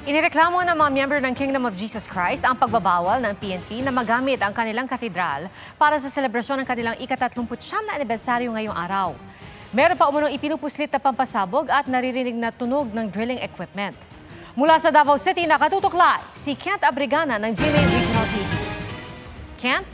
Inireklamo ng mga miyembro ng Kingdom of Jesus Christ ang pagbabawal ng PNP na magamit ang kanilang katedral para sa selebrasyon ng kanilang ika-39 na anibersaryo ngayong araw. Meron pa umunong ipinupuslit na pampasabog at naririnig na tunog ng drilling equipment. Mula sa Davao City, nakatutok live si Kent Abrigana ng GMA Regional TV. Kent?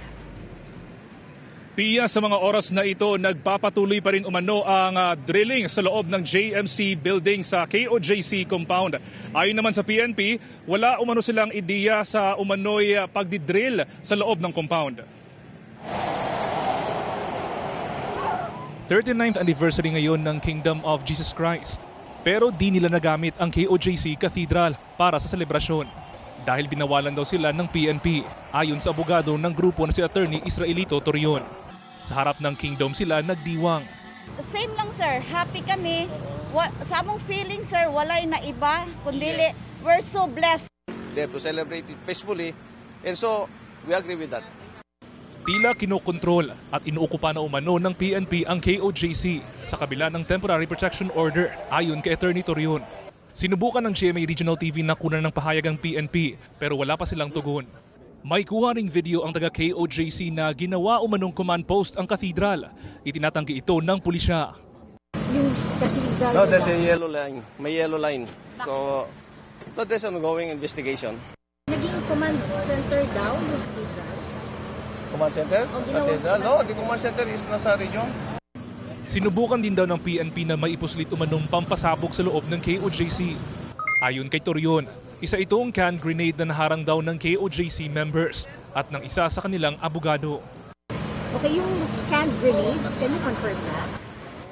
Pia, sa mga oras na ito, nagpapatuloy pa rin umano ang drilling sa loob ng JMC building sa KOJC compound. Ayon naman sa PNP, wala umano silang ideya sa umano'y pagdidrill sa loob ng compound. 39th anniversary ngayon ng Kingdom of Jesus Christ. Pero di nila nagamit ang KOJC Cathedral para sa selebrasyon. Dahil binawalan daw sila ng PNP, ayon sa abogado ng grupo na si Attorney Israelito Torion. Sa harap ng Kingdom sila nagdiwang. Same lang sir, happy kami. Sa among feeling sir, walay na iba, kundi we're so blessed. They have to celebrate it peacefully and so we agree with that. Tila kinokontrol at inuukupa na umano ng PNP ang KOJC sa kabila ng Temporary Protection Order ayon kay Attorney Torion. Sinubukan ng GMA Regional TV na kunan ng pahayag ang PNP pero wala pa silang tugon. May kuha ring video ang taga KOJC na ginawa umanong command post ang katedral. Itinatanggi ito ng pulisya. Yung katedral. No, there's a yellow line. May yellow line. So, there's ongoing investigation. Naging command center daw yung katedral? Command center? Katedral? No, the command center is nasa region. Sinubukan din daw ng PNP na maipuslit umanong pampasabog sa loob ng KOJC. Ayon kay Torion, isa itong can grenade na naharang daw ng KOJC members at ng isa sa kanilang abogado. Okay, yung can grenade, can you confirm that?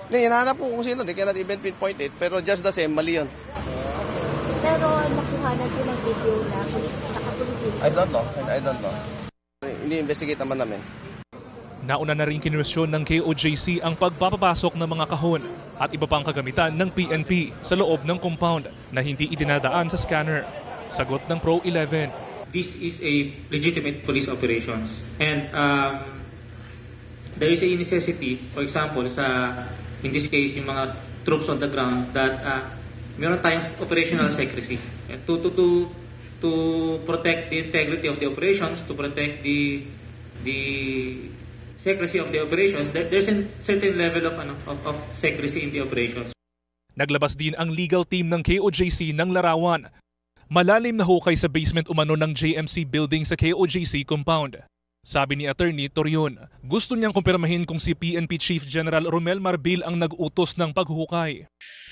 Hindi, hinahanap po kung sino. They cannot even pinpoint it. Pero just the same, mali yun. Pero nakuha na din ng video na nakapulis yun. I don't know. Ini-investigate naman namin. Nauna na rin kinwestiyon ng KOJC ang pagpapapasok ng mga kahon at iba pang kagamitan ng PNP sa loob ng compound na hindi idinadaan sa scanner. Sagot ng Pro 11. This is a legitimate police operations and there is a necessity, for example, in this case, yung mga troops on the ground that meron tayong operational secrecy to protect the integrity of the operations, to protect the secrecy of the operations. There's a certain level of secrecy in the operations. Naglabas din ang legal team ng KOJC ng larawan. Malalim na hukay sa basement umano ng JMC building sa KOJC compound. Sabi ni Attorney Torion, gusto niyang kumpirmahin kung si PNP Chief General Romel Marbil ang nag-utos ng paghuhukay.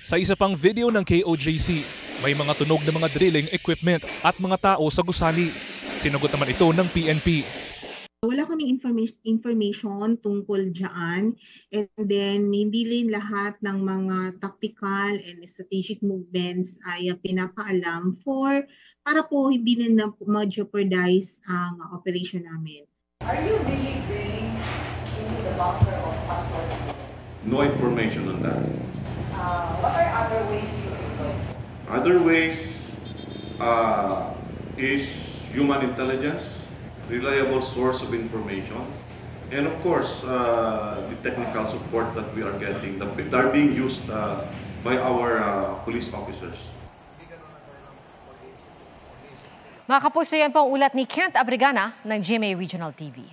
Sa isa pang video ng KOJC, may mga tunog na mga drilling equipment at mga tao sa gusali. Sinagot naman ito ng PNP. Wala kaming information tungkol dyan, and then hindi rin lahat ng mga tactical and strategic movements ay pinapaalam para po hindi na ma-jeopardize ang operation namin. Are you really drilling into the bunker of Pastor? No information on that. What are other ways you employ? Other ways is human intelligence, reliable source of information, and of course the technical support that we are getting that are being used by our police officers. Mga kapuso, yan po ang ulat ni Kent Abrigana ng GMA Regional TV.